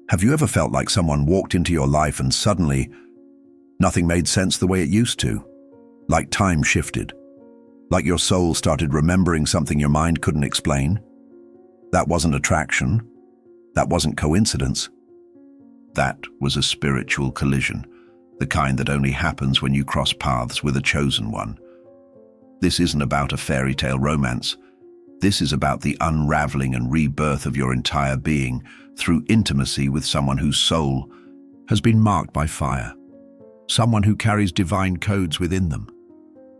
Have you ever felt like someone walked into your life and suddenly nothing made sense the way it used to? Like time shifted? Like your soul started remembering something your mind couldn't explain? That wasn't attraction. That wasn't coincidence. That was a spiritual collision, the kind that only happens when you cross paths with a chosen one. This isn't about a fairy tale romance. This is about the unraveling and rebirth of your entire being through intimacy with someone whose soul has been marked by fire. Someone who carries divine codes within them.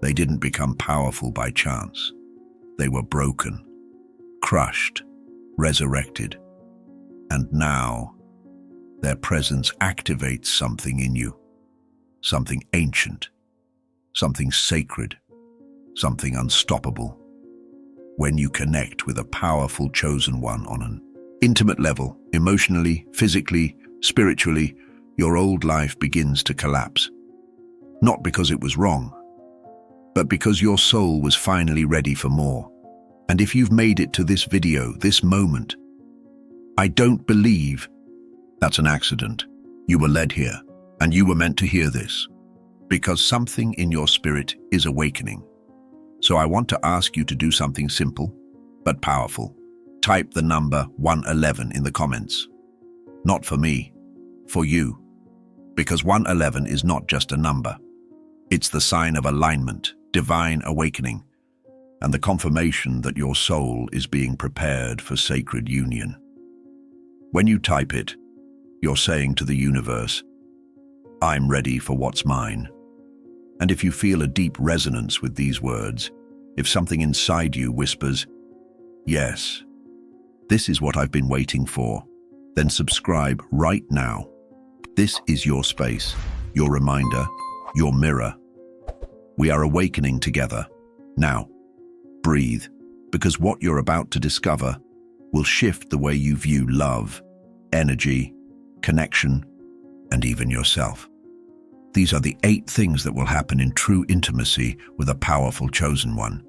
They didn't become powerful by chance. They were broken, crushed, resurrected. And now, their presence activates something in you. Something ancient, something sacred, something unstoppable. When you connect with a powerful chosen one on an intimate level, emotionally, physically, spiritually, your old life begins to collapse. Not because it was wrong, but because your soul was finally ready for more. And if you've made it to this video, this moment, I don't believe that's an accident. You were led here, and you were meant to hear this, because something in your spirit is awakening. So I want to ask you to do something simple, but powerful. Type the number 111 in the comments. Not for me, for you. Because 111 is not just a number. It's the sign of alignment, divine awakening, and the confirmation that your soul is being prepared for sacred union. When you type it, you're saying to the universe, I'm ready for what's mine. And if you feel a deep resonance with these words, if something inside you whispers, yes, this is what I've been waiting for, then subscribe right now. This is your space, your reminder, your mirror. We are awakening together. Now, breathe, because what you're about to discover will shift the way you view love, energy, connection, and even yourself. These are the 8 things that will happen in true intimacy with a powerful chosen one.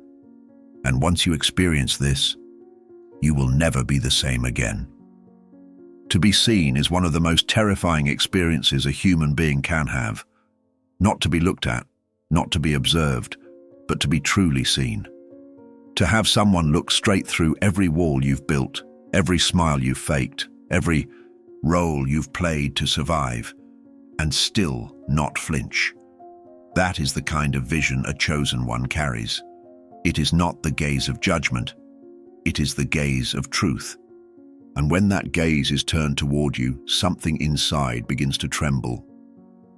And once you experience this, you will never be the same again. To be seen is one of the most terrifying experiences a human being can have. Not to be looked at, not to be observed, but to be truly seen. To have someone look straight through every wall you've built, every smile you've faked, every role you've played to survive, and still not flinch. That is the kind of vision a chosen one carries. It is not the gaze of judgment. It is the gaze of truth. And when that gaze is turned toward you, something inside begins to tremble.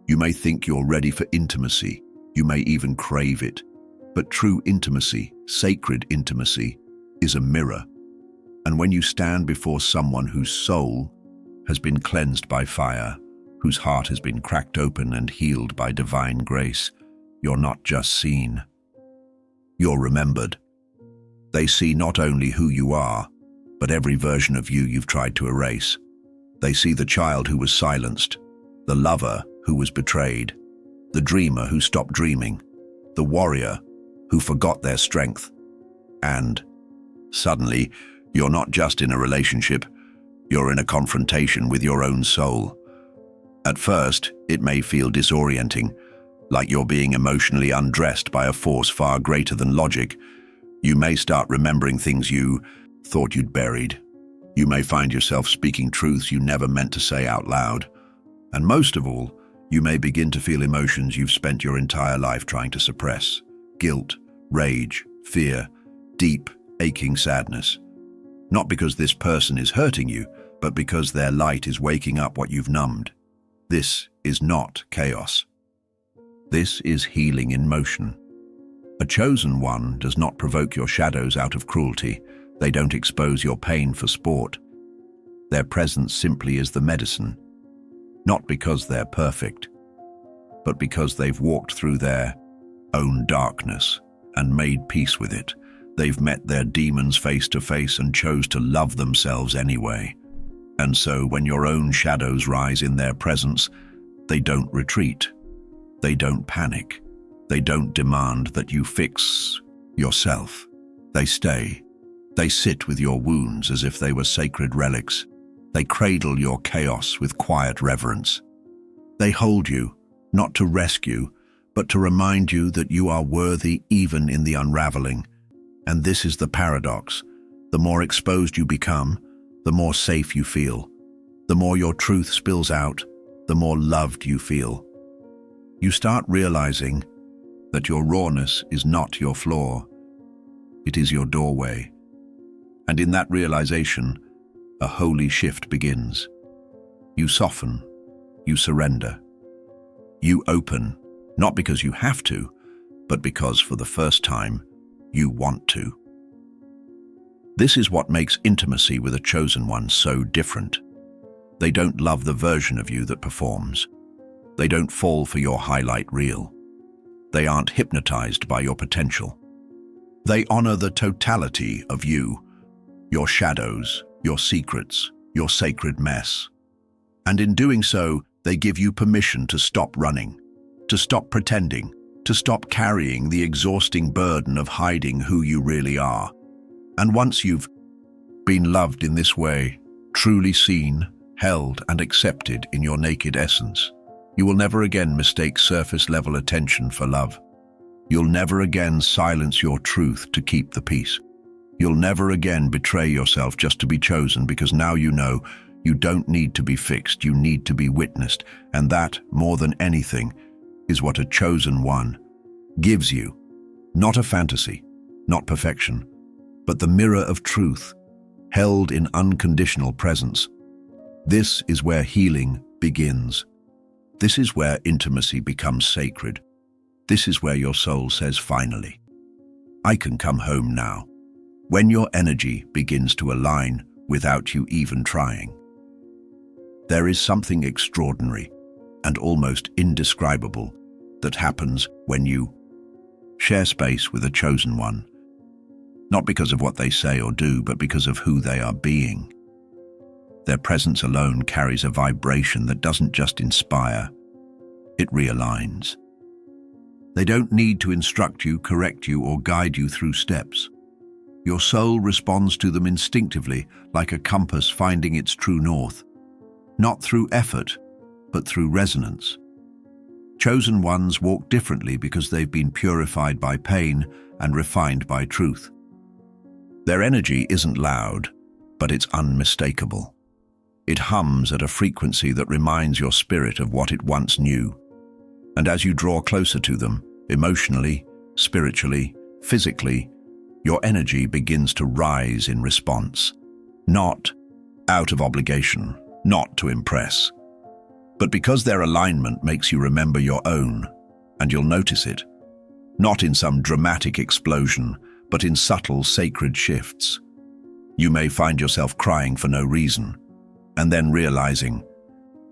You may think you're ready for intimacy. You may even crave it. But true intimacy, sacred intimacy, is a mirror. And when you stand before someone whose soul has been cleansed by fire, whose heart has been cracked open and healed by divine grace, you're not just seen. You're remembered. They see not only who you are, but every version of you you've tried to erase. They see the child who was silenced, the lover who was betrayed, the dreamer who stopped dreaming, the warrior who forgot their strength. And suddenly, you're not just in a relationship, you're in a confrontation with your own soul. At first, it may feel disorienting, like you're being emotionally undressed by a force far greater than logic. You may start remembering things you thought you'd buried. You may find yourself speaking truths you never meant to say out loud. And most of all, you may begin to feel emotions you've spent your entire life trying to suppress. Guilt, rage, fear, deep, aching sadness. Not because this person is hurting you, but because their light is waking up what you've numbed. This is not chaos. This is healing in motion. A chosen one does not provoke your shadows out of cruelty. They don't expose your pain for sport. Their presence simply is the medicine. Not because they're perfect, but because they've walked through their own darkness and made peace with it. They've met their demons face to face and chose to love themselves anyway. And so when your own shadows rise in their presence, they don't retreat. They don't panic. They don't demand that you fix yourself. They stay. They sit with your wounds as if they were sacred relics. They cradle your chaos with quiet reverence. They hold you, not to rescue, but to remind you that you are worthy even in the unraveling. And this is the paradox. The more exposed you become, the more safe you feel. The more your truth spills out, the more loved you feel. You start realizing that your rawness is not your flaw. It is your doorway. And in that realization, a holy shift begins. You soften, you surrender. You open, not because you have to, but because for the first time, you want to. This is what makes intimacy with a chosen one so different. They don't love the version of you that performs. They don't fall for your highlight reel. They aren't hypnotized by your potential. They honor the totality of you, your shadows, your secrets, your sacred mess. And in doing so, they give you permission to stop running, to stop pretending, to stop carrying the exhausting burden of hiding who you really are. And once you've been loved in this way, truly seen, held, and accepted in your naked essence, you will never again mistake surface-level attention for love. You'll never again silence your truth to keep the peace. You'll never again betray yourself just to be chosen, because now you know you don't need to be fixed, you need to be witnessed. And that, more than anything, is what a chosen one gives you. Not a fantasy, not perfection, but the mirror of truth, held in unconditional presence. This is where healing begins. This is where intimacy becomes sacred. This is where your soul says, finally, I can come home now. When your energy begins to align without you even trying. There is something extraordinary and almost indescribable that happens when you share space with a chosen one. Not because of what they say or do, but because of who they are being. Their presence alone carries a vibration that doesn't just inspire, it realigns. They don't need to instruct you, correct you, or guide you through steps. Your soul responds to them instinctively, like a compass finding its true north. Not through effort, but through resonance. Chosen ones walk differently because they've been purified by pain and refined by truth. Their energy isn't loud, but it's unmistakable. It hums at a frequency that reminds your spirit of what it once knew. And as you draw closer to them, emotionally, spiritually, physically, your energy begins to rise in response. Not out of obligation, not to impress, but because their alignment makes you remember your own, and you'll notice it. Not in some dramatic explosion, but in subtle, sacred shifts. You may find yourself crying for no reason, and then realizing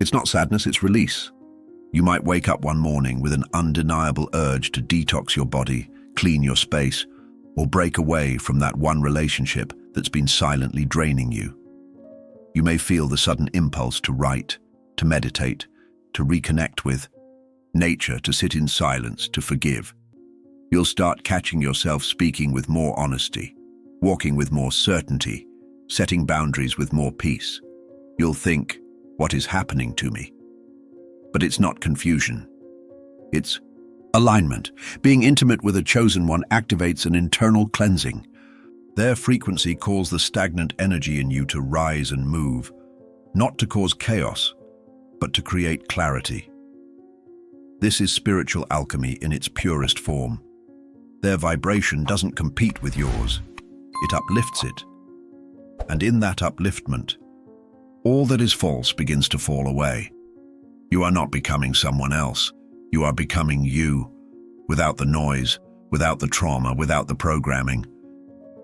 it's not sadness, it's release. You might wake up one morning with an undeniable urge to detox your body, clean your space, or break away from that one relationship that's been silently draining you. You may feel the sudden impulse to write, to meditate, to reconnect with nature, to sit in silence, to forgive. You'll start catching yourself speaking with more honesty, walking with more certainty, setting boundaries with more peace. You'll think, what is happening to me? But it's not confusion. It's alignment. Being intimate with a chosen one activates an internal cleansing. Their frequency calls the stagnant energy in you to rise and move, not to cause chaos, but to create clarity. This is spiritual alchemy in its purest form. Their vibration doesn't compete with yours. It uplifts it. And in that upliftment, all that is false begins to fall away. You are not becoming someone else. You are becoming you, without the noise, without the trauma, without the programming.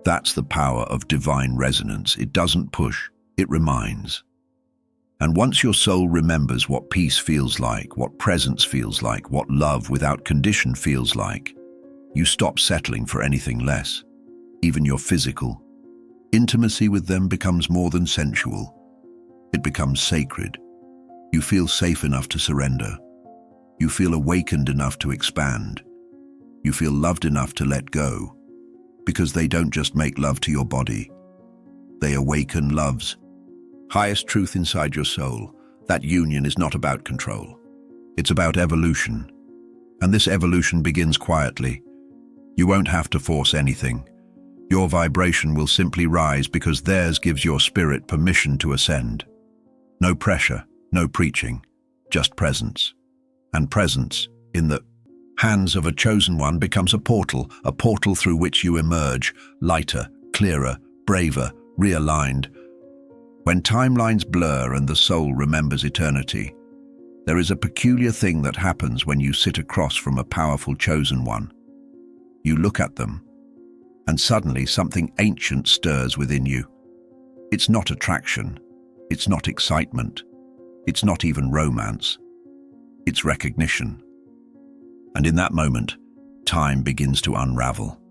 That's the power of divine resonance. It doesn't push, it reminds. And once your soul remembers what peace feels like, what presence feels like, what love without condition feels like, you stop settling for anything less, even your physical. Intimacy with them becomes more than sensual. It becomes sacred. You feel safe enough to surrender. You feel awakened enough to expand. You feel loved enough to let go. Because they don't just make love to your body. They awaken love's highest truth inside your soul. That union is not about control. It's about evolution. And this evolution begins quietly. You won't have to force anything. Your vibration will simply rise because theirs gives your spirit permission to ascend. No pressure, no preaching, just presence. And presence, in the hands of a chosen one, becomes a portal through which you emerge, lighter, clearer, braver, realigned. When timelines blur and the soul remembers eternity, there is a peculiar thing that happens when you sit across from a powerful chosen one. You look at them, and suddenly something ancient stirs within you. It's not attraction, it's not excitement, it's not even romance. It's recognition. And in that moment, time begins to unravel.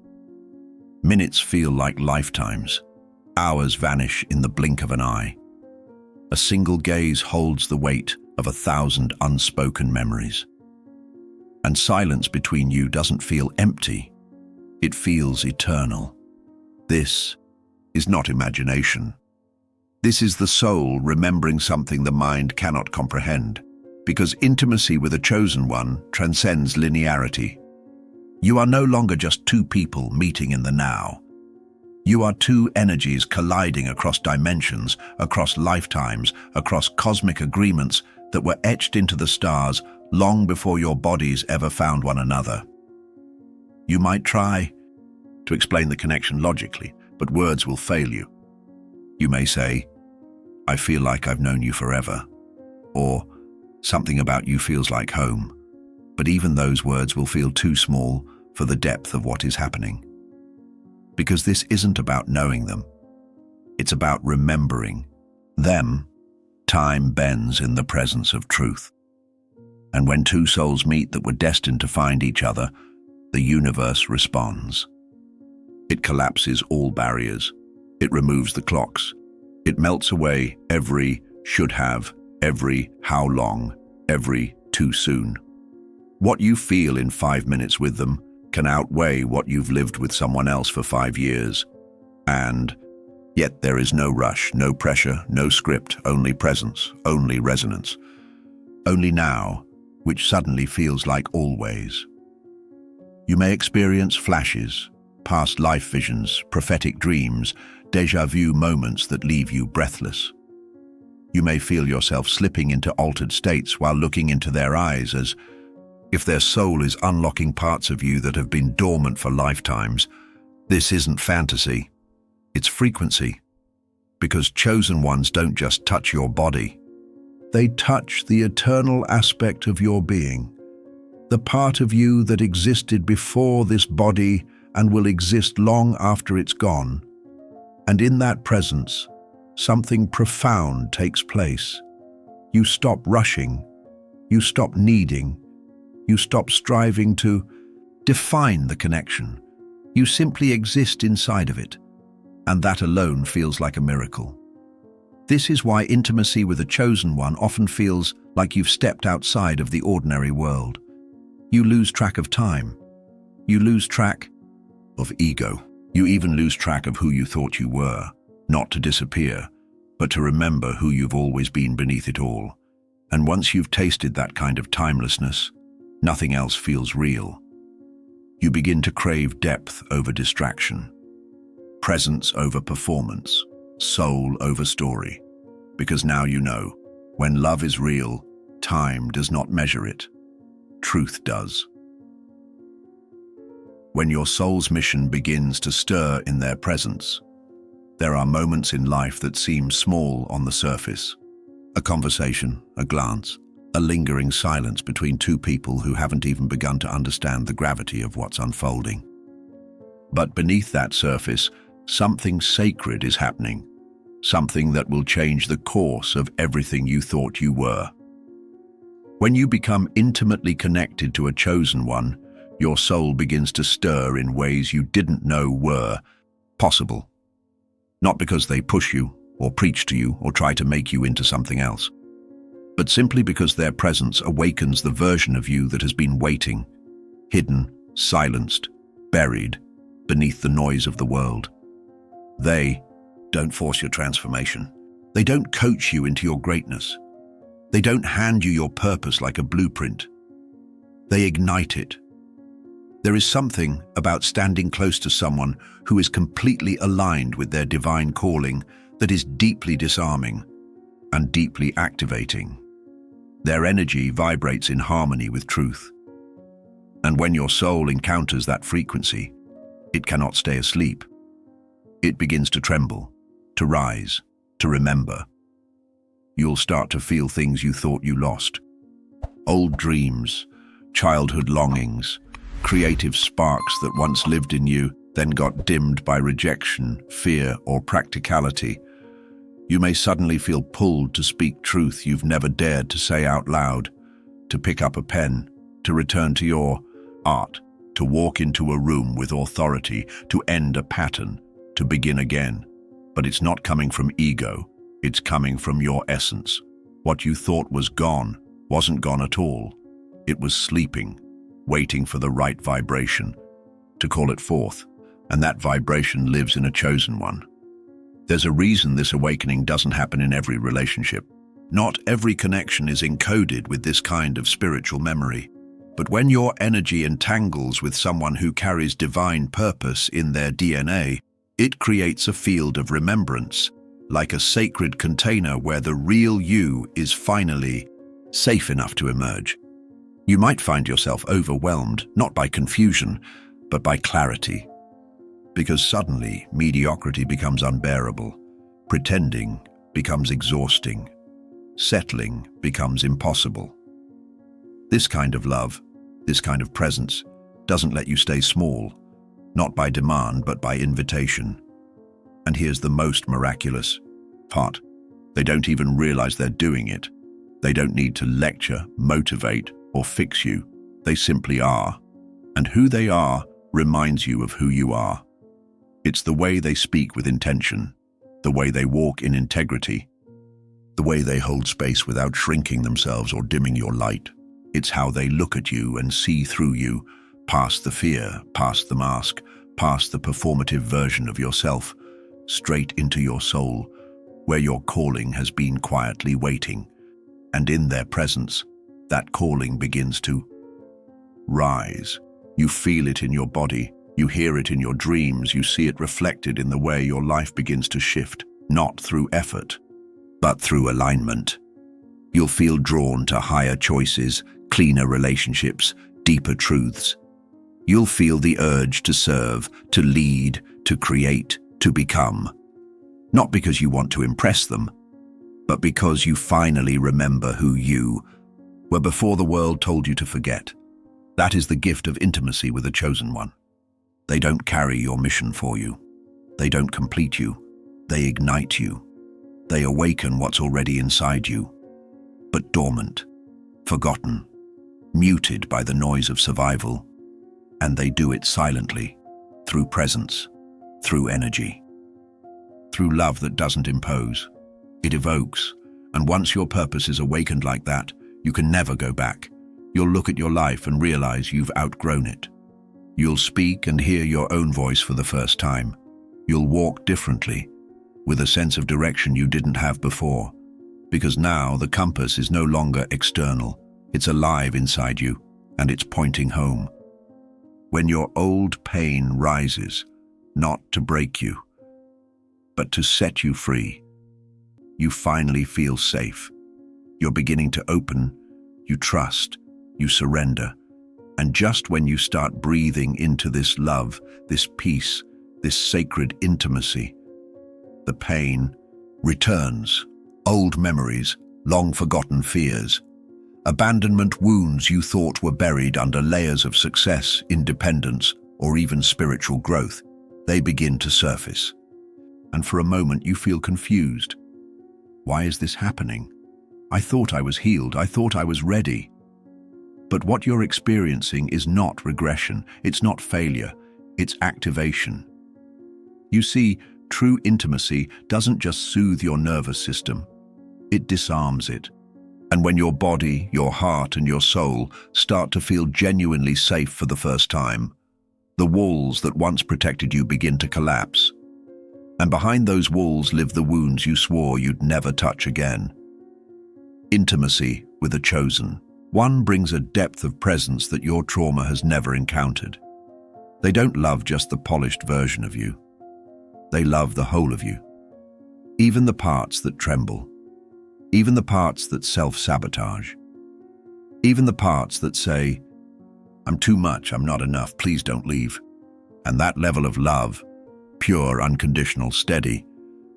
Minutes feel like lifetimes. Hours vanish in the blink of an eye. A single gaze holds the weight of 1,000 unspoken memories. And silence between you doesn't feel empty. It feels eternal. This is not imagination. This is the soul remembering something the mind cannot comprehend, because intimacy with a chosen one transcends linearity. You are no longer just two people meeting in the now. You are two energies colliding across dimensions, across lifetimes, across cosmic agreements that were etched into the stars long before your bodies ever found one another. You might try to explain the connection logically, but words will fail you. You may say, "I feel like I've known you forever," or "Something about you feels like home," but even those words will feel too small for the depth of what is happening. Because this isn't about knowing them. It's about remembering them. Time bends in the presence of truth. And when two souls meet that were destined to find each other, the universe responds. It collapses all barriers. It removes the clocks. It melts away every should have, every how long, every too soon. What you feel in 5 minutes with them can outweigh what you've lived with someone else for 5 years. And yet there is no rush, no pressure, no script, only presence, only resonance. Only now, which suddenly feels like always. You may experience flashes, past life visions, prophetic dreams, déjà vu moments that leave you breathless. You may feel yourself slipping into altered states while looking into their eyes, as if their soul is unlocking parts of you that have been dormant for lifetimes. This isn't fantasy, it's frequency. Because chosen ones don't just touch your body. They touch the eternal aspect of your being, the part of you that existed before this body and will exist long after it's gone. And in that presence, something profound takes place. You stop rushing, you stop needing, you stop striving to define the connection. You simply exist inside of it, and that alone feels like a miracle. This is why intimacy with a chosen one often feels like you've stepped outside of the ordinary world. You lose track of time. You lose track of ego. You even lose track of who you thought you were, not to disappear, but to remember who you've always been beneath it all. And once you've tasted that kind of timelessness, nothing else feels real. You begin to crave depth over distraction, presence over performance, soul over story. Because now you know, when love is real, time does not measure it. Truth does. When your soul's mission begins to stir in their presence, there are moments in life that seem small on the surface. A conversation, a glance, a lingering silence between two people who haven't even begun to understand the gravity of what's unfolding. But beneath that surface, something sacred is happening, something that will change the course of everything you thought you were. When you become intimately connected to a chosen one, your soul begins to stir in ways you didn't know were possible. Not because they push you, or preach to you, or try to make you into something else, but simply because their presence awakens the version of you that has been waiting, hidden, silenced, buried beneath the noise of the world. They don't force your transformation. They don't coach you into your greatness. They don't hand you your purpose like a blueprint. They ignite it. There is something about standing close to someone who is completely aligned with their divine calling that is deeply disarming and deeply activating. Their energy vibrates in harmony with truth. And when your soul encounters that frequency, it cannot stay asleep. It begins to tremble, to rise, to remember. You'll start to feel things you thought you lost. Old dreams, childhood longings, creative sparks that once lived in you, then got dimmed by rejection, fear, or practicality. You may suddenly feel pulled to speak truth you've never dared to say out loud, to pick up a pen, to return to your art, to walk into a room with authority, to end a pattern, to begin again. But it's not coming from ego, it's coming from your essence. What you thought was gone wasn't gone at all. It was sleeping, waiting for the right vibration to call it forth, and that vibration lives in a chosen one. There's a reason this awakening doesn't happen in every relationship. Not every connection is encoded with this kind of spiritual memory. But when your energy entangles with someone who carries divine purpose in their DNA, it creates a field of remembrance, like a sacred container where the real you is finally safe enough to emerge. You might find yourself overwhelmed, not by confusion, but by clarity. Because suddenly, mediocrity becomes unbearable, pretending becomes exhausting, settling becomes impossible. This kind of love, this kind of presence, doesn't let you stay small, not by demand but by invitation. And here's the most miraculous part. They don't even realize they're doing it. They don't need to lecture, motivate, or fix you. They simply are. And who they are reminds you of who you are. It's the way they speak with intention, the way they walk in integrity, the way they hold space without shrinking themselves or dimming your light. It's how they look at you and see through you, past the fear, past the mask, past the performative version of yourself, straight into your soul, where your calling has been quietly waiting. And in their presence, that calling begins to rise. You feel it in your body. You hear it in your dreams, you see it reflected in the way your life begins to shift, not through effort, but through alignment. You'll feel drawn to higher choices, cleaner relationships, deeper truths. You'll feel the urge to serve, to lead, to create, to become. Not because you want to impress them, but because you finally remember who you were before the world told you to forget. That is the gift of intimacy with a chosen one. They don't carry your mission for you. They don't complete you. They ignite you. They awaken what's already inside you, but dormant, forgotten, muted by the noise of survival. And they do it silently, through presence, through energy, through love that doesn't impose. It evokes, and once your purpose is awakened like that, you can never go back. You'll look at your life and realize you've outgrown it. You'll speak and hear your own voice for the first time. You'll walk differently, with a sense of direction you didn't have before. Because now the compass is no longer external. It's alive inside you, and it's pointing home. When your old pain rises, not to break you, but to set you free, you finally feel safe. You're beginning to open, you trust, you surrender. And just when you start breathing into this love, this peace, this sacred intimacy, the pain returns. Old memories, long-forgotten fears, abandonment wounds you thought were buried under layers of success, independence, or even spiritual growth, they begin to surface. And for a moment you feel confused. Why is this happening? I thought I was healed. I thought I was ready. But what you're experiencing is not regression. It's not failure. It's activation. You see, true intimacy doesn't just soothe your nervous system. It disarms it. And when your body, your heart, and your soul start to feel genuinely safe for the first time, the walls that once protected you begin to collapse. And behind those walls live the wounds you swore you'd never touch again. Intimacy with a chosen one brings a depth of presence that your trauma has never encountered. They don't love just the polished version of you. They love the whole of you. Even the parts that tremble. Even the parts that self-sabotage. Even the parts that say, "I'm too much, I'm not enough, please don't leave." And that level of love, pure, unconditional, steady,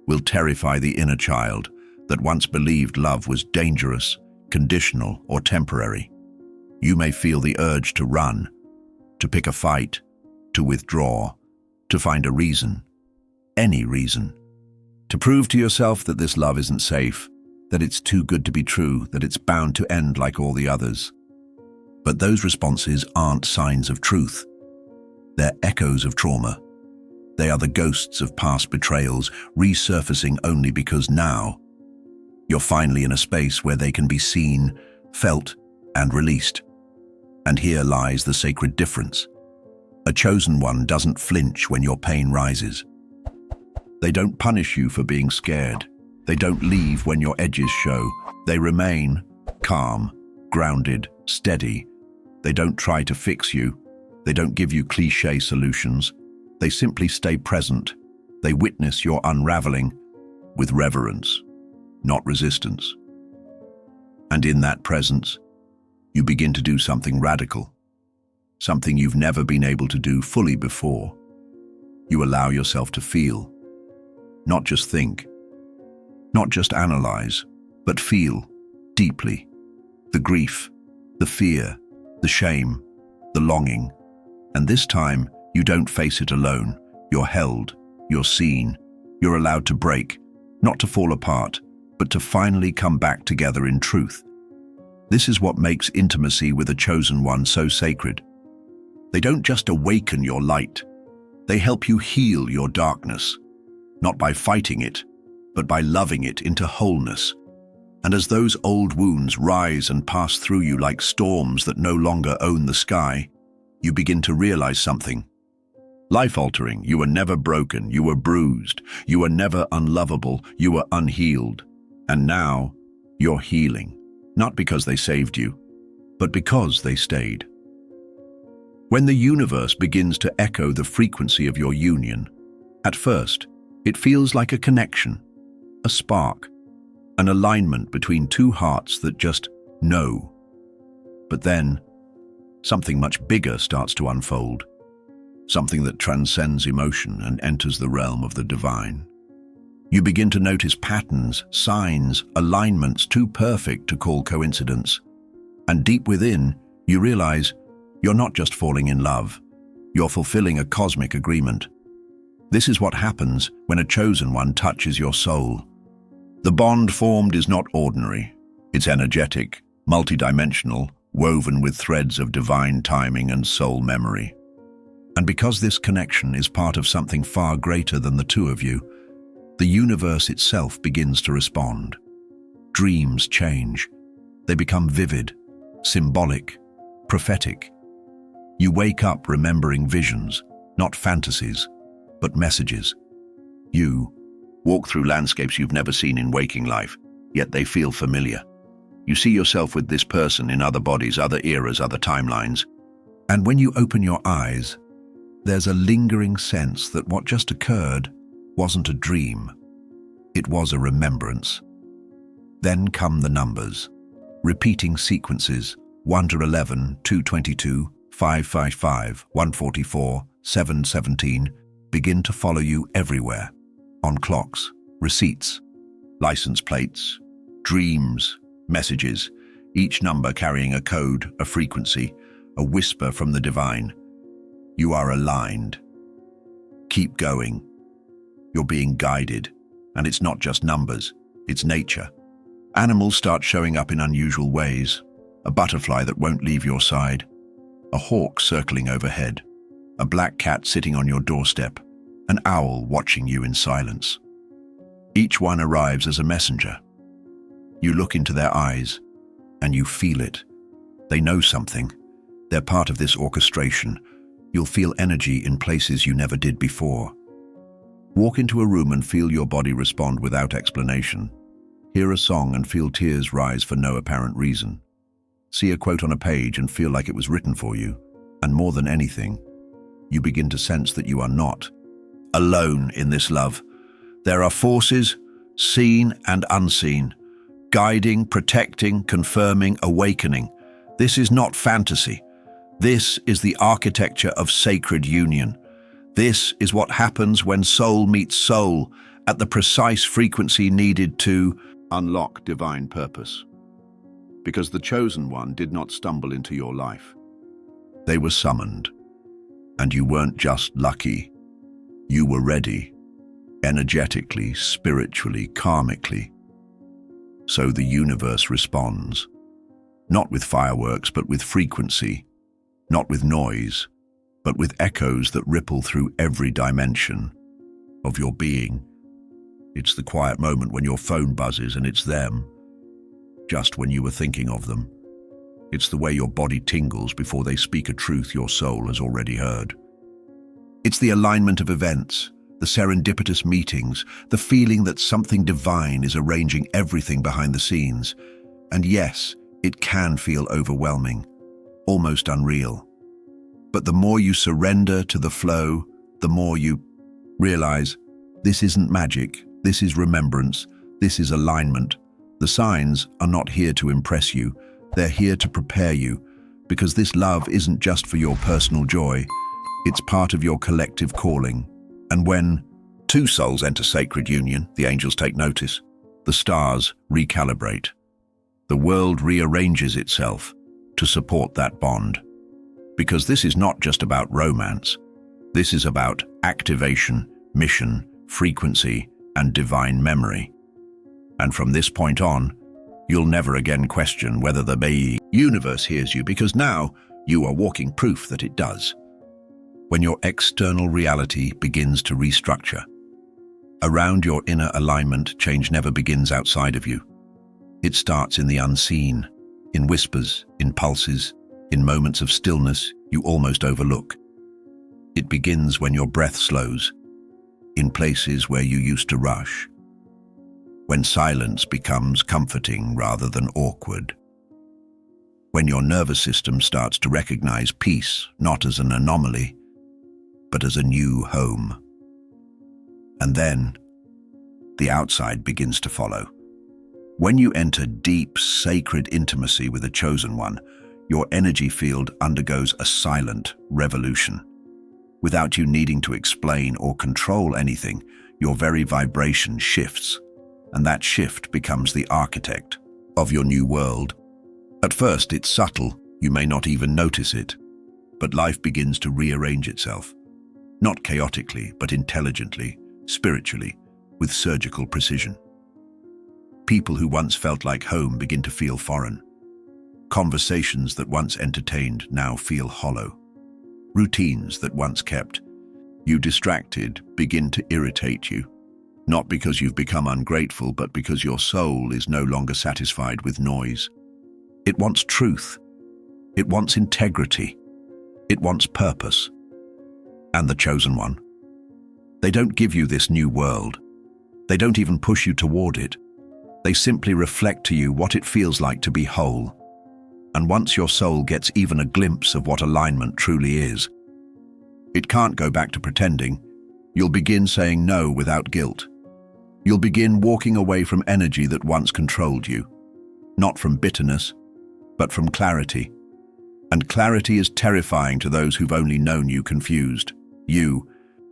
will terrify the inner child that once believed love was dangerous, conditional, or temporary. You may feel the urge to run, to pick a fight, to withdraw, to find a reason, any reason, to prove to yourself that this love isn't safe, that it's too good to be true, that it's bound to end like all the others. But those responses aren't signs of truth. They're echoes of trauma. They are the ghosts of past betrayals, resurfacing only because now you're finally in a space where they can be seen, felt, and released. And here lies the sacred difference. A chosen one doesn't flinch when your pain rises. They don't punish you for being scared. They don't leave when your edges show. They remain calm, grounded, steady. They don't try to fix you. They don't give you cliché solutions. They simply stay present. They witness your unraveling with reverence, not resistance. And in that presence, you begin to do something radical, something you've never been able to do fully before. You allow yourself to feel, not just think, not just analyze, but feel deeply. The grief, the fear, the shame, the longing. And this time, you don't face it alone. You're held, you're seen, you're allowed to break, not to fall apart, but to finally come back together in truth. This is what makes intimacy with a chosen one so sacred. They don't just awaken your light. They help you heal your darkness, not by fighting it, but by loving it into wholeness. And as those old wounds rise and pass through you like storms that no longer own the sky, you begin to realize something. Life-altering, you were never broken, you were bruised, you were never unlovable, you were unhealed. And now, you're healing, not because they saved you, but because they stayed. When the universe begins to echo the frequency of your union, at first, it feels like a connection, a spark, an alignment between two hearts that just know. But then, something much bigger starts to unfold, something that transcends emotion and enters the realm of the divine. You begin to notice patterns, signs, alignments too perfect to call coincidence. And deep within, you realize you're not just falling in love, you're fulfilling a cosmic agreement. This is what happens when a chosen one touches your soul. The bond formed is not ordinary. It's energetic, multidimensional, woven with threads of divine timing and soul memory. And because this connection is part of something far greater than the two of you, the universe itself begins to respond. Dreams change. They become vivid, symbolic, prophetic. You wake up remembering visions, not fantasies, but messages. You walk through landscapes you've never seen in waking life, yet they feel familiar. You see yourself with this person in other bodies, other eras, other timelines. And when you open your eyes, there's a lingering sense that what just occurred wasn't a dream. It was a remembrance. Then come the numbers, repeating sequences, 1 to 11, 222, 555, 144, 717, begin to follow you everywhere. On clocks, receipts, license plates, dreams, messages, each number carrying a code, a frequency, a whisper from the divine. You are aligned. Keep going. You're being guided, and it's not just numbers, it's nature. Animals start showing up in unusual ways. A butterfly that won't leave your side, a hawk circling overhead, a black cat sitting on your doorstep, an owl watching you in silence. Each one arrives as a messenger. You look into their eyes, and you feel it. They know something. They're part of this orchestration. You'll feel energy in places you never did before. Walk into a room and feel your body respond without explanation. Hear a song and feel tears rise for no apparent reason. See a quote on a page and feel like it was written for you. And more than anything, you begin to sense that you are not alone in this love. There are forces, seen and unseen, guiding, protecting, confirming, awakening. This is not fantasy. This is the architecture of sacred union. This is what happens when soul meets soul at the precise frequency needed to unlock divine purpose. Because the chosen one did not stumble into your life. They were summoned. And you weren't just lucky. You were ready, energetically, spiritually, karmically. So the universe responds, not with fireworks, but with frequency, not with noise, but with echoes that ripple through every dimension of your being. It's the quiet moment when your phone buzzes and it's them, just when you were thinking of them. It's the way your body tingles before they speak a truth your soul has already heard. It's the alignment of events, the serendipitous meetings, the feeling that something divine is arranging everything behind the scenes. And yes, it can feel overwhelming, almost unreal. But the more you surrender to the flow, the more you realize this isn't magic, this is remembrance, this is alignment. The signs are not here to impress you, they're here to prepare you, because this love isn't just for your personal joy, it's part of your collective calling. And when two souls enter sacred union, the angels take notice, the stars recalibrate. The world rearranges itself to support that bond. Because this is not just about romance. This is about activation, mission, frequency, and divine memory. And from this point on, you'll never again question whether the universe hears you, because now you are walking proof that it does. When your external reality begins to restructure, around your inner alignment, change never begins outside of you. It starts in the unseen, in whispers, in pulses, in moments of stillness you almost overlook. It begins when your breath slows, in places where you used to rush, when silence becomes comforting rather than awkward, when your nervous system starts to recognize peace not as an anomaly, but as a new home. And then, the outside begins to follow. When you enter deep, sacred intimacy with a chosen one, your energy field undergoes a silent revolution. Without you needing to explain or control anything, your very vibration shifts, and that shift becomes the architect of your new world. At first, it's subtle, you may not even notice it, but life begins to rearrange itself. Not chaotically, but intelligently, spiritually, with surgical precision. People who once felt like home begin to feel foreign. Conversations that once entertained now feel hollow. Routines that once kept you distracted begin to irritate you. Not because you've become ungrateful, but because your soul is no longer satisfied with noise. It wants truth. It wants integrity. It wants purpose. And the chosen one. They don't give you this new world. They don't even push you toward it. They simply reflect to you what it feels like to be whole. And once your soul gets even a glimpse of what alignment truly is, it can't go back to pretending. You'll begin saying no without guilt. You'll begin walking away from energy that once controlled you. Not from bitterness, but from clarity. And clarity is terrifying to those who've only known you confused. You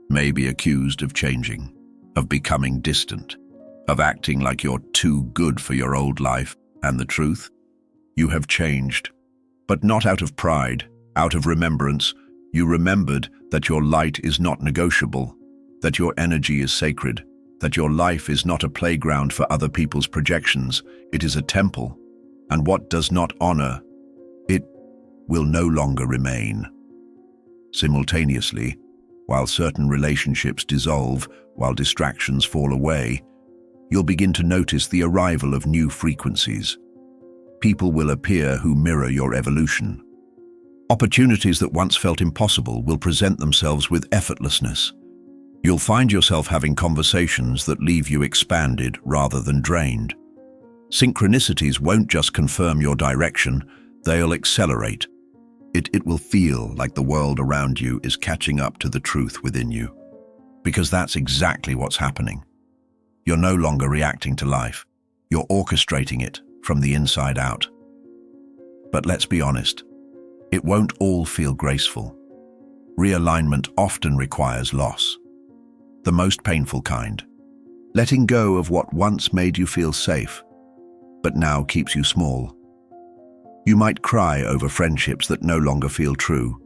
may be accused of changing, of becoming distant, of acting like you're too good for your old life. And the truth? You have changed, but not out of pride, out of remembrance. You remembered that your light is not negotiable, that your energy is sacred, that your life is not a playground for other people's projections. It is a temple, and what does not honor it will no longer remain. Simultaneously, while certain relationships dissolve, while distractions fall away, you'll begin to notice the arrival of new frequencies. People will appear who mirror your evolution. Opportunities that once felt impossible will present themselves with effortlessness. You'll find yourself having conversations that leave you expanded rather than drained. Synchronicities won't just confirm your direction, they'll accelerate. It will feel like the world around you is catching up to the truth within you. Because that's exactly what's happening. You're no longer reacting to life. You're orchestrating it from the inside out. But let's be honest, it won't all feel graceful. Realignment often requires loss. The most painful kind. Letting go of what once made you feel safe, but now keeps you small. You might cry over friendships that no longer feel true.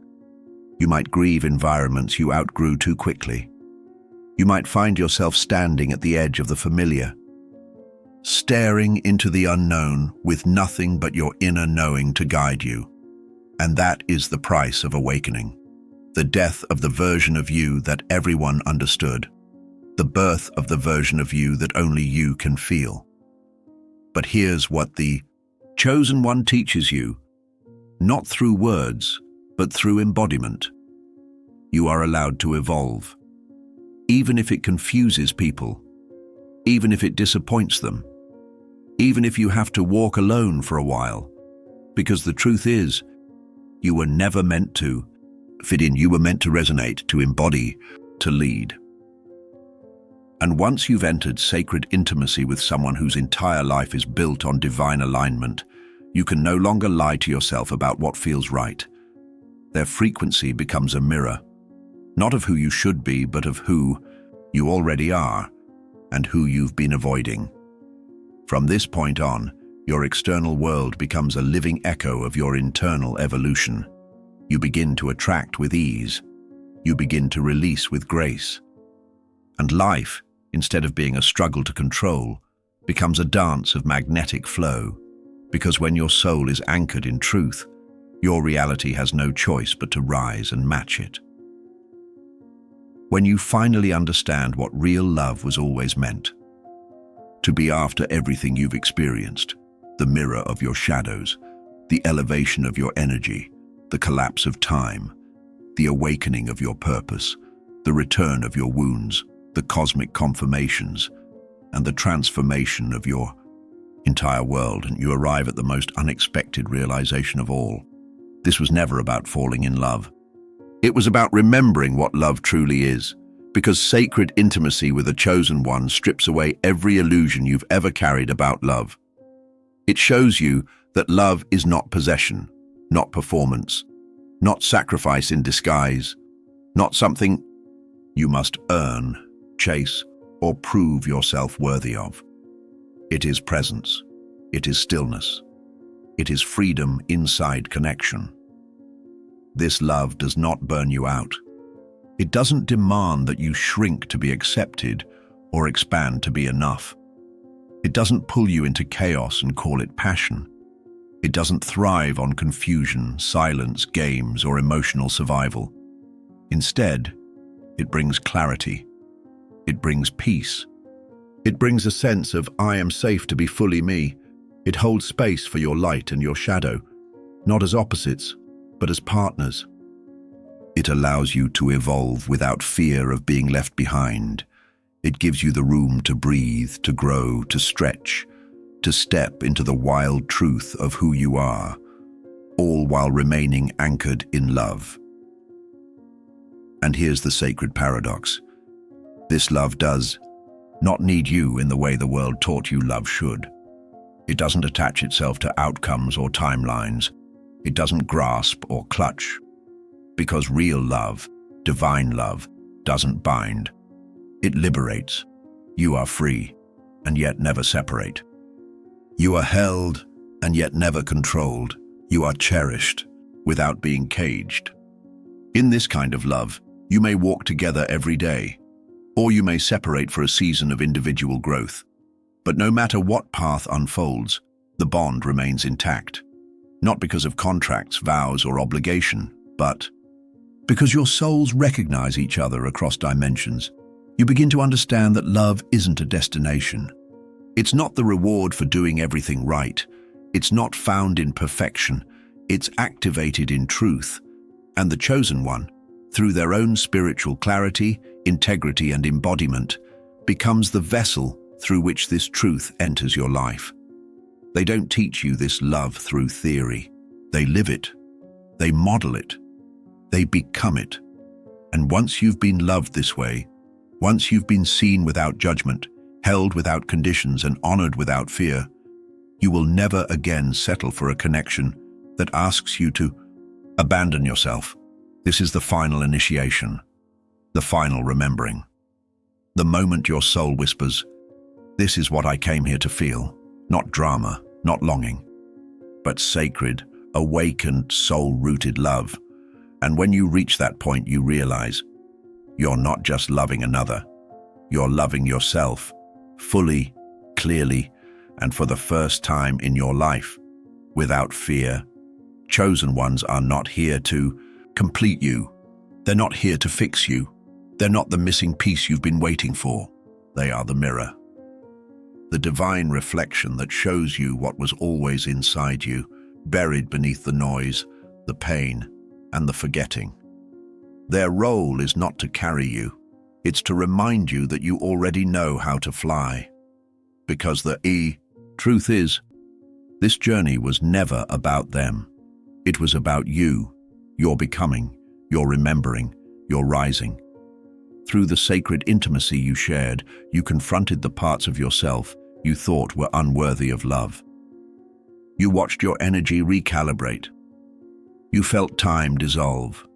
You might grieve environments you outgrew too quickly. You might find yourself standing at the edge of the familiar, staring into the unknown with nothing but your inner knowing to guide you. And that is the price of awakening. The death of the version of you that everyone understood. The birth of the version of you that only you can feel. But here's what the chosen one teaches you, not through words, but through embodiment. You are allowed to evolve, even if it confuses people, even if it disappoints them, even if you have to walk alone for a while, because the truth is, you were never meant to fit in. You were meant to resonate, to embody, to lead. And once you've entered sacred intimacy with someone whose entire life is built on divine alignment, you can no longer lie to yourself about what feels right. Their frequency becomes a mirror, not of who you should be, but of who you already are and who you've been avoiding. From this point on, your external world becomes a living echo of your internal evolution. You begin to attract with ease. You begin to release with grace. And life, instead of being a struggle to control, becomes a dance of magnetic flow. Because when your soul is anchored in truth, your reality has no choice but to rise and match it. When you finally understand what real love was always meant, to be after everything you've experienced, the mirror of your shadows, the elevation of your energy, the collapse of time, the awakening of your purpose, the return of your wounds, the cosmic confirmations, and the transformation of your entire world, and you arrive at the most unexpected realization of all. This was never about falling in love. It was about remembering what love truly is, because sacred intimacy with a chosen one strips away every illusion you've ever carried about love. It shows you that love is not possession, not performance, not sacrifice in disguise, not something you must earn, chase, or prove yourself worthy of. It is presence. It is stillness. It is freedom inside connection. This love does not burn you out. It doesn't demand that you shrink to be accepted or expand to be enough. It doesn't pull you into chaos and call it passion. It doesn't thrive on confusion, silence, games, or emotional survival. Instead, it brings clarity. It brings peace. It brings a sense of, I am safe to be fully me. It holds space for your light and your shadow, not as opposites, but as partners. It allows you to evolve without fear of being left behind. It gives you the room to breathe, to grow, to stretch, to step into the wild truth of who you are, all while remaining anchored in love. And here's the sacred paradox. This love does not need you in the way the world taught you love should. It doesn't attach itself to outcomes or timelines. It doesn't grasp or clutch. Because real love, divine love, doesn't bind. It liberates. You are free, and yet never separate. You are held, and yet never controlled. You are cherished, without being caged. In this kind of love, you may walk together every day, or you may separate for a season of individual growth. But no matter what path unfolds, the bond remains intact. Not because of contracts, vows, or obligation, but because your souls recognize each other across dimensions. You begin to understand that love isn't a destination. It's not the reward for doing everything right. It's not found in perfection. It's activated in truth. And the chosen one, through their own spiritual clarity, integrity, and embodiment, becomes the vessel through which this truth enters your life. They don't teach you this love through theory. They live it. They model it. They become it. And once you've been loved this way, once you've been seen without judgment, held without conditions, and honored without fear, you will never again settle for a connection that asks you to abandon yourself. This is the final initiation, the final remembering. The moment your soul whispers, "This is what I came here to feel," not drama, not longing, but sacred, awakened, soul-rooted love. And when you reach that point, you realize you're not just loving another, you're loving yourself, fully, clearly, and for the first time in your life, without fear. Chosen ones are not here to complete you. They're not here to fix you. They're not the missing piece you've been waiting for. They are the mirror, the divine reflection that shows you what was always inside you, buried beneath the noise, the pain, and the forgetting. Their role is not to carry you. It's to remind you that you already know how to fly. Because the truth is, this journey was never about them. It was about you, your becoming, your remembering, your rising. Through the sacred intimacy you shared, you confronted the parts of yourself you thought were unworthy of love. You watched your energy recalibrate. You felt time dissolve.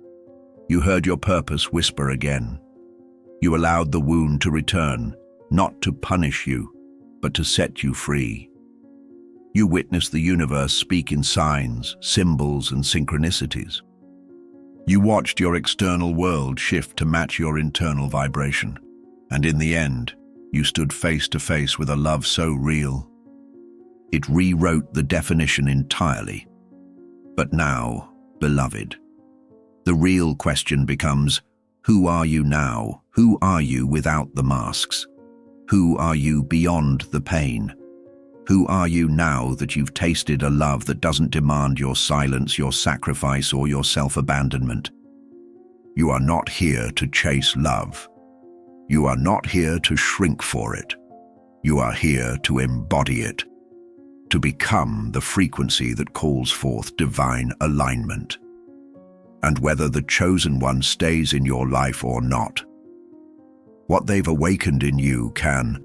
You heard your purpose whisper again. You allowed the wound to return, not to punish you, but to set you free. You witnessed the universe speak in signs, symbols, and synchronicities. You watched your external world shift to match your internal vibration. And in the end, you stood face to face with a love so real, it rewrote the definition entirely. But now, beloved, the real question becomes, who are you now? Who are you without the masks? Who are you beyond the pain? Who are you now that you've tasted a love that doesn't demand your silence, your sacrifice, or your self-abandonment? You are not here to chase love. You are not here to shrink for it. You are here to embody it, to become the frequency that calls forth divine alignment. And whether the chosen one stays in your life or not, what they've awakened in you can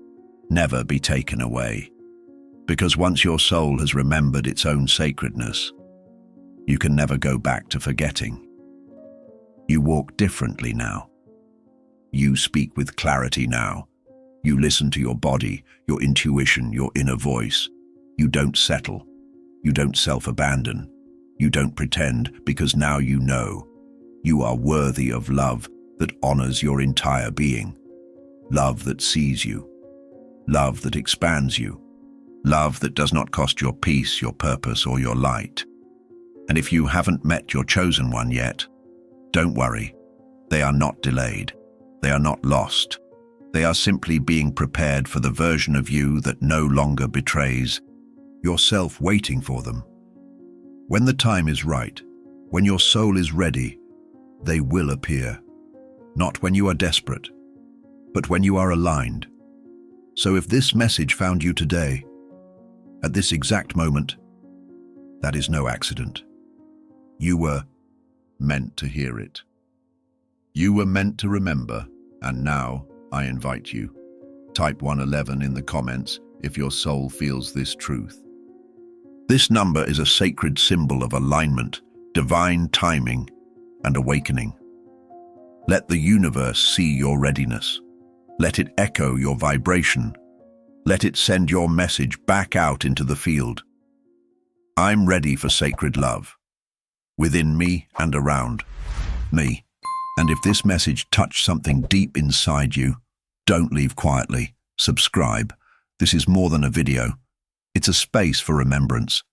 never be taken away. Because once your soul has remembered its own sacredness, you can never go back to forgetting. You walk differently now. You speak with clarity now. You listen to your body, your intuition, your inner voice. You don't settle. You don't self-abandon. You don't pretend, because now you know you are worthy of love that honors your entire being. Love that sees you. Love that expands you. Love that does not cost your peace, your purpose, or your light. And if you haven't met your chosen one yet, don't worry. They are not delayed. They are not lost. They are simply being prepared for the version of you that no longer betrays yourself, waiting for them. When the time is right, when your soul is ready, they will appear. Not when you are desperate, but when you are aligned. So if this message found you today, at this exact moment, that is no accident. You were meant to hear it. You were meant to remember, and now I invite you. Type 111 in the comments if your soul feels this truth. This number is a sacred symbol of alignment, divine timing, and awakening. Let the universe see your readiness. Let it echo your vibration. Let it send your message back out into the field. I'm ready for sacred love, within me and around me. And if this message touched something deep inside you, don't leave quietly. Subscribe. This is more than a video. It's a space for remembrance,